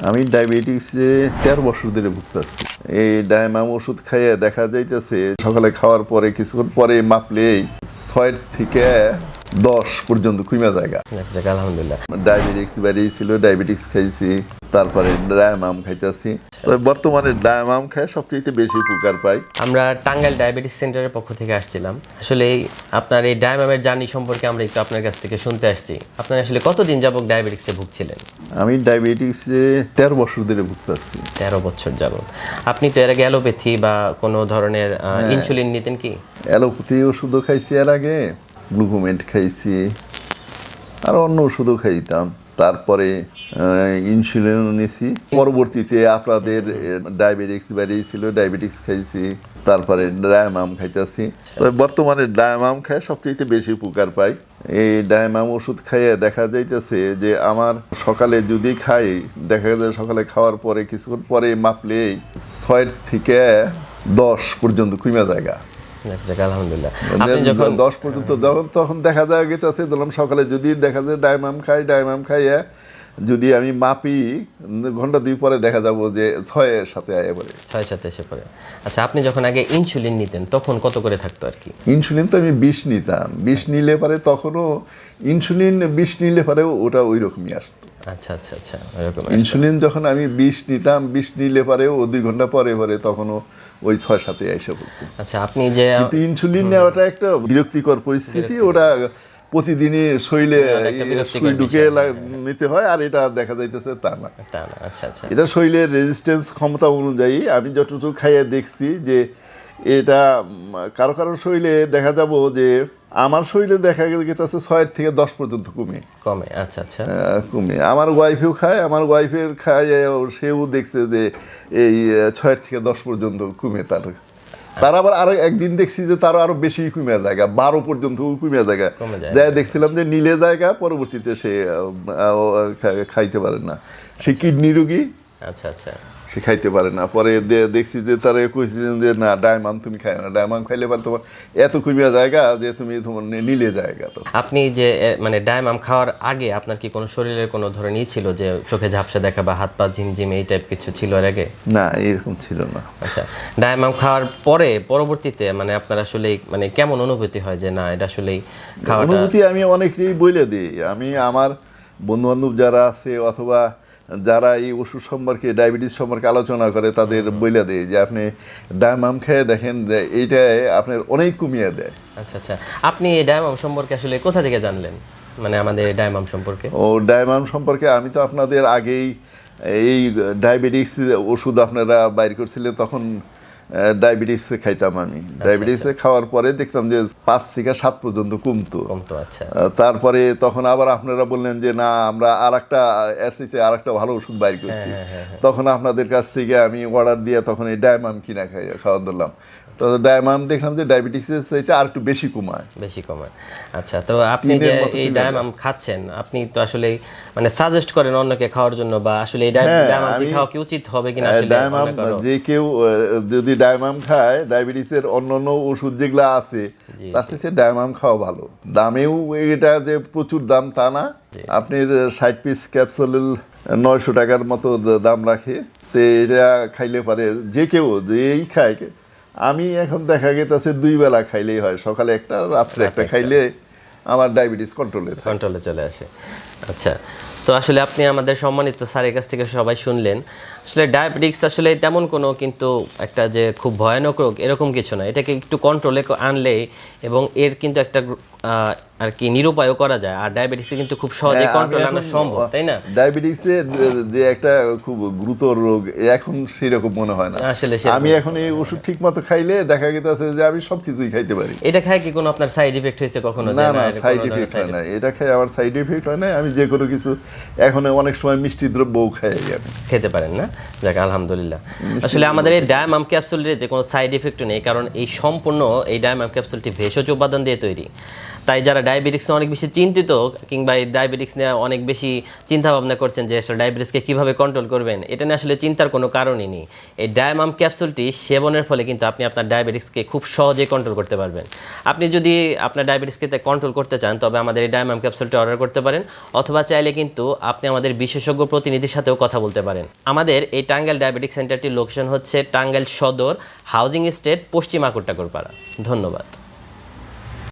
আমি ডায়াবেটিক্সে 13 বছর ধরে ভুগতেছি। এই ডায়ামাম ওষুধ খাইয়ে দেখা যাইতেছে সকালে খাওয়ার পরে কিছুক্ষণ পরে মাপলেই 6 থেকে 10 পর্যন্ত কমে জায়গা। আলহামদুলিল্লাহ। ডায়াবেটিক্স বেরিয়েছিল, ডায়াবেটিক্স খাইছি, তারপরে ডায়ামাম খাইতেছি। তবে বর্তমানে ডায়ামাম খাই সবচেয়ে বেশি উপকার পাই। আমরা টাঙ্গাইল ডায়াবেটিস সেন্টারের পক্ষ থেকে আসছিলাম। আসলে আপনার এই ডায়ামামের জার্নি সম্পর্কে আমরা একটু আপনার কাছ থেকে শুনতে আসছি। আপনার আসলে কতদিন যাবত ডায়াবেটিক্সে ভুগছিলেন? আমি ডায়াবেটিক্সে 13 বছর ধরে ভুগতেছি। 13 বছর যাবত। আপনি তো এর আগে অ্যালোপ্যাথি বা কোনো ধরনের ইনসুলিন নিতেন কি? অ্যালোপ্যাথি ওষুধও খাইছি, এর আগে গ্লুকোমেন্ট খাইছি, আর অন্য ওষুধও খাইতাম। তারপরে ইনসুলিনও নিয়েছি। পরবর্তীতে আপনাদের ডায়াবেটিক্স বেরিয়েছিল, ডায়াবেটিক্স খাইছি, তারপরে ডায়ামাম খাইতেছি। তবে বর্তমানে ডায়ামাম খাই সবচেয়ে বেশি উপকার পাই। এই ডায়ামাম ওষুধ খাইয়ে দেখা যাইতেছে যে আমার সকালে যদি খাই, দেখা যায় সকালে খাওয়ার পরে কিছুক্ষণ পরে মাপলেই 6 থেকে 10 পর্যন্ত কমে জায়গা। আলহামদুলিল্লাহ। 10 পর্যন্ত তখন দেখা যায় গেছে ধরলাম সকালে যদি দেখা যায় ডায়ামাম খাইয়ে যদি আমি মাপি ঘন্টা 2 পরে দেখা যাবো যে 6-এর সাথে আয়া পড়ে, 6-এর সাথে এসে পড়ে। আচ্ছা, আপনি যখন আগে ইনসুলিন নিতেন তখন কত করে থাকতো আর কি? ইনসুলিন তো আমি 20 নিতাম। 20 নিলে পারে তখনও ইনসুলিন 20 নিলে পারে ওটা ওই রকমই আসতো। আচ্ছা আচ্ছা আচ্ছা, এরকম ইনসুলিন যখন আমি 20 নিতাম, 20 নিলে পারেও 2 ঘন্টা পরে তখনও ওই 6-7-এ এসে পড়তো। আচ্ছা, আপনি যে ইনসুলিন নেওয়াটা একটা বিরক্তিকর পরিস্থিতি। ওটা প্রতিদিনই শরীরে ঢুকে নিতে হয়, আর এটা দেখা যাইতেছে তা না। আচ্ছা আচ্ছা, এটা শরীরের রেজিস্ট্যান্স ক্ষমতা অনুযায়ী আমি যতটুকু খাইয়ে দেখছি যে এটা কারো কারো শরীরে দেখা যাব যে আমার শরীরে দেখা গেছে 6 থেকে 10 পর্যন্ত কমে। আচ্ছা আচ্ছা, কমে। আমার ওয়াইফেও খায়, আমার ওয়াইফের খায়, সেও দেখছে যে এই 6 থেকে 10 পর্যন্ত কমে তার আবার আরো একদিন দেখছি যে তারও আরো বেশি কমে জায়গা, 12 পর্যন্ত কমে জায়গা। যাই দেখছিলাম যে নীলে জায়গা, পরবর্তীতে সে খাইতে পারে না, সে কিডনি রোগী। আচ্ছা আচ্ছা, সে খাইতে পারে না। পরে দেখছি যে তারা কইছিলেন যে না, ডায়ামাম তুমি খাই না, ডায়ামাম খাইলে পারে তোমার এত কমিয়া জায়গা যে তুমি তোমার নিলে জায়গা। তো আপনি যে মানে ডায়ামাম খাওয়ার আগে আপনার কি কোনো শরীরের কোনো ধরনের ছিল যে চোখে ঝাপসা দেখা বা হাত পা ঝিমঝিম এই টাইপ কিছু ছিল এর আগে? না, এরকম ছিল না। আচ্ছা, ডায়ামাম খাওয়ার পরবর্তীতে মানে আপনার আসলে মানে কেমন অনুভূতি হয় যে না এটা আসলে খাওয়াটা? অনুভূতি আমি অনেকেই বলে দিই। আমি আমার বন্ধু বান্ধব যারা আছে অথবা যারা এই ওষুধ সম্পর্কে, ডায়াবেটিস সম্পর্কে আলোচনা করে, তাদের বইলে দেয় যে আপনি ডায়ামাম খেয়ে দেখেন যে এইটাই আপনার অনেক কমিয়ে দেয়। আচ্ছা আচ্ছা, আপনি এই ডায়ামাম সম্পর্কে আসলে কোথা থেকে জানলেন, মানে আমাদের এই ডায়ামাম সম্পর্কে? ডায়ামাম সম্পর্কে আমি তো আপনাদের আগেই এই ডায়াবেটিস ওষুধ আপনারা বাইর করছিলেন, তখন ডায়াবেটিস খাইতাম আমি। ডায়াবেটিস খাওয়ার পরে দেখতাম যে 5 থেকে 7 পর্যন্ত কমতো। আচ্ছা, তারপরে তখন আবার আপনারা বললেন যে না, আমরা আরেকটা ভালো ওষুধ বাইর করছি। তখন আপনাদের কাছ থেকে আমি অর্ডার দিয়ে তখন এই ডায়ামাম কিনা খাওয়া ধরলাম। তো ডায়ামাম দেখলাম যে ডায়াবেটিসের চাইতে আর একটু বেশি কমায়। আচ্ছা, তো আপনি যে এই ডায়ামাম খাচ্ছেন, আপনি তো আসলে মানে সাজেস্ট করেন অন্যকে খাওয়ার জন্য, বা আসলে এই ডায়ামামটি খাওয়া কি উচিত হবে কিনা? আসলে ডায়ামাম যে কেউ যদি ডায়ামাম খায়, ডায়াবেটিসের অন্যান্য ওষুধ যেগুলো আছে তার সাথে ডায়ামাম খাওয়া ভালো। দামেও এটা যে প্রচুর দাম তা না। আপনার 60 পিস ক্যাপসুল 900 টাকার মতো দাম রাখে। তো এটা খাইলে পারে যে কেউ, যেই খায়। আমি এখন দেখা গেছে 2 বেলা খাইলেই হয়, সকালে একটা, রাত্রে একটা খাইলে আমার ডায়াবেটিস কন্ট্রোলে চলে আসে। আচ্ছা, তো আসলে আপনি আমাদের সম্মানিত স্যারের কাছ থেকে সবাই শুনলেন, আসলে ডায়াবেটিক্স আসলে তেমন কোনো কিন্তু একটা যে খুব ভয়ানক রোগ এরকম কিছু না। এটাকে একটু কন্ট্রোলে আনলে এবং এর কিন্তু একটা আর কি নিরুপায়ও করা যায়। আর ডায়াবেটিক্স কিন্তু খুব সহজে কন্ট্রোল আনা সম্ভব, তাই না? ডায়াবেটিসের যে একটা খুব গুরুতর রোগ এখন সেরকম মনে হয় না আসলে। আমি এখন এই ওষুধ ঠিকমতো খাইলে দেখা গেছে যে আমি সবকিছুই খাইতে পারি। এটা খায় কি কোনো আপনার সাইড ইফেক্ট হয়েছে কখনো? না, সাইড ইফেক্ট হয় না। এটা খাই আমার সাইড ইফেক্ট হয় না। আমি যে কোনো কিছু এখন অনেক সময় মিষ্টি দ্রব্যও খাই, আমি খেতে পারেন না? যাক, আলহামদুলিল্লাহ। আসলে আমাদের এই ডায়ামাম ক্যাপসুলটিতে কোনো সাইড ইফেক্ট নেই, কারণ এই সম্পূর্ণ এই ডায়ামাম ক্যাপসুলটি ভেষজ উপাদান দিয়ে তৈরি। তাই যারা ডায়াবেটিক্স নিয়ে অনেক বেশি চিন্তিত কিংবা এই ডায়াবেটিক্স নিয়ে অনেক বেশি চিন্তা ভাবনা করছেন যে আসলে ডায়াবেটিসকে কীভাবে কন্ট্রোল করবেন, এটা নিয়ে আসলে চিন্তার কোনো কারণই নেই। এই ডায়ামাম ক্যাপসুলটি সেবনের ফলে কিন্তু আপনি আপনার ডায়াবেটিক্সকে খুব সহজেই কন্ট্রোল করতে পারবেন। আপনি যদি আপনার ডায়াবেটিসকে কন্ট্রোল করতে চান তবে আমাদের এই ডায়ামাম ক্যাপসুলটি অর্ডার করতে পারেন, অথবা চাইলে কিন্তু আপনি আমাদের বিশেষজ্ঞ প্রতিনিধির সাথেও কথা বলতে পারেন। আমাদের এই টাঙ্গাইল ডায়াবেটিক সেন্টারটির লোকেশন হচ্ছে টাঙ্গাইল সদর, হাউজিং এস্টেট, পশ্চিম আকুরটাকুরপাড়া। ধন্যবাদ।